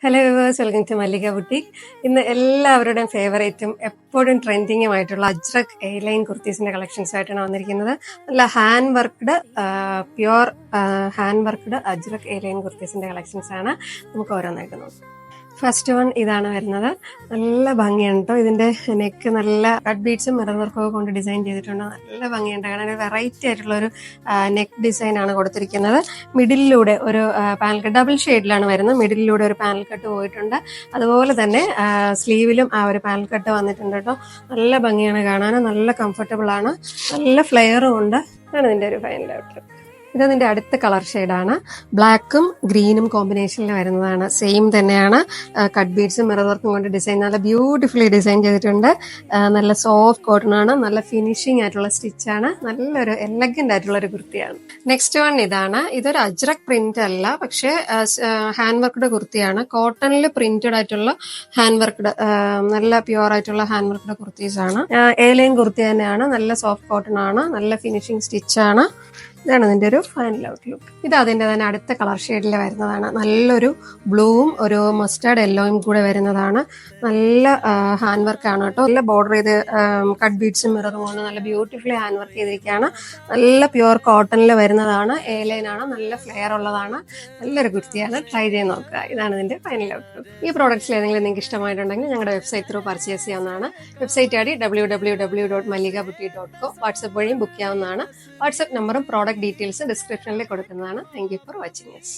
Hello viewers, welcome to Mallika boutique. ഇന്ന് എല്ലാവരുടെയും ഫേവറേറ്റും എപ്പോഴും ട്രെൻഡിങ്ങുമായിട്ടുള്ള അജ്രക് എ ലൈൻ കുർത്തീസിന്റെ കളക്ഷൻസ് ആയിട്ടാണ് വന്നിരിക്കുന്നത്. നല്ല hand worked pure hand worked Ajrak A line കുർത്തീസിന്റെ കളക്ഷൻസ് ആണ്. നമുക്ക് ഓരോന്നായിട്ട് നോക്കാം. ഫസ്റ്റ് വൺ ഇതാണ് വരുന്നത്. നല്ല ഭംഗിയാണ് കേട്ടോ. ഇതിന്റെ നെക്ക് നല്ല കട്ട് ബീഡ്സും മിറർ വർക്കും ഒക്കെ കൊണ്ട് ഡിസൈൻ ചെയ്തിട്ടുണ്ട്. നല്ല ഭംഗിയുണ്ട് കാണാൻ. ഒരു വെറൈറ്റി ആയിട്ടുള്ള ഒരു നെക്ക് ഡിസൈൻ ആണ് കൊടുത്തിരിക്കുന്നത്. മിഡിലിലൂടെ ഒരു പാനൽ കട്ട്, ഡബിൾ ഷെയ്ഡിലാണ് വരുന്നത്. മിഡിലിലൂടെ ഒരു പാനൽ കട്ട് പോയിട്ടുണ്ട്. അതുപോലെ തന്നെ സ്ലീവിലും ആ ഒരു പാനൽ കട്ട് വന്നിട്ടുണ്ട് കേട്ടോ. നല്ല ഭംഗിയാണ് കാണാൻ, നല്ല കംഫർട്ടബിൾ ആണ്, നല്ല ഫ്ലെയറും ഉണ്ട്. ആണ് ഇതിന്റെ ഒരു ഫൈനൽ ഔട്ട്. ഇതതിന്റെ അടുത്ത കളർ ഷെയ്ഡാണ്. ബ്ലാക്കും ഗ്രീനും കോമ്പിനേഷനിൽ വരുന്നതാണ്. സെയിം തന്നെയാണ്. കട്ട് ബീഡ്സും മിറർ വർക്കും കൊണ്ട് ഡിസൈൻ നല്ല ബ്യൂട്ടിഫുള്ളി ഡിസൈൻ ചെയ്തിട്ടുണ്ട്. നല്ല സോഫ്റ്റ് കോട്ടൺ ആണ്, നല്ല ഫിനിഷിംഗ് ആയിട്ടുള്ള സ്റ്റിച്ചാണ്, നല്ലൊരു എലഗന്റ് ആയിട്ടുള്ള ഒരു കുർത്തിയാണ്. നെക്സ്റ്റ് വൺ ഇതാണ്. ഇതൊരു അജ്രക് പ്രിന്റ് അല്ല, പക്ഷേ ഹാൻഡ് വർക്ക്ഡ് കുർത്തിയാണ്. കോട്ടണിൽ പ്രിന്റഡ് ആയിട്ടുള്ള ഹാൻഡ് വർക്ക്ഡ്, നല്ല പ്യുവർ ആയിട്ടുള്ള ഹാൻഡ് വർക്ക്ഡ് കുർത്തീസ് ആണ്. എ ലൈൻ കുർത്തി തന്നെയാണ്. നല്ല സോഫ്റ്റ് കോട്ടൺ ആണ്, നല്ല ഫിനിഷിംഗ് സ്റ്റിച്ചാണ്. ഇതാണ് അതിന്റെ ഒരു ഫൈനൽ ഔട്ട് ലുക്ക്. ഇത് അതിന്റെ തന്നെ അടുത്ത കളർ ഷെയ്ഡിൽ വരുന്നതാണ്. നല്ലൊരു ബ്ലൂവും ഒരു മസ്റ്റാർഡ് യെല്ലോയും കൂടെ വരുന്നതാണ്. നല്ല ഹാൻഡ് വർക്ക് ആണ് കേട്ടോ. നല്ല ബോർഡർ ചെയ്ത് കട്ട് ബീഡ്സും മിററും കൊണ്ട് നല്ല ബ്യൂട്ടിഫുള്ളി ഹാൻഡ് വർക്ക് ചെയ്തിരിക്കുകയാണ്. നല്ല പ്യുവർ കോട്ടണിൽ വരുന്നതാണ്. എ ലൈൻ ആണ്, നല്ല ഫ്ലെയർ ഉള്ളതാണ്. നല്ലൊരു കുർത്തിയാണ്. ട്രൈ ചെയ്ത് നോക്കുക. ഇതാണ് ഇതിന്റെ ഫൈനൽ ഔട്ട് ലുക്ക്. ഈ പ്രോഡക്റ്റ്സിൽ ഏതെങ്കിലും നിങ്ങൾക്ക് ഇഷ്ടമായിട്ടുണ്ടെങ്കിൽ ഞങ്ങളുടെ വെബ്സൈറ്റ് ത്രൂ പർച്ചേസ് ചെയ്യാവുന്നതാണ്. Website ID www.malligaboutique.com. വാട്സ്ആപ്പ് വഴിയും ബുക്ക് ചെയ്യാവുന്നതാണ്. വാട്സ്ആപ്പ് നമ്പറും പ്രോഡക്റ്റ് ഡീറ്റെയിൽസ് ഡിസ്ക്രിപ്ഷനിൽ കൊടുക്കുന്നതാണ്. Thank you for watching us.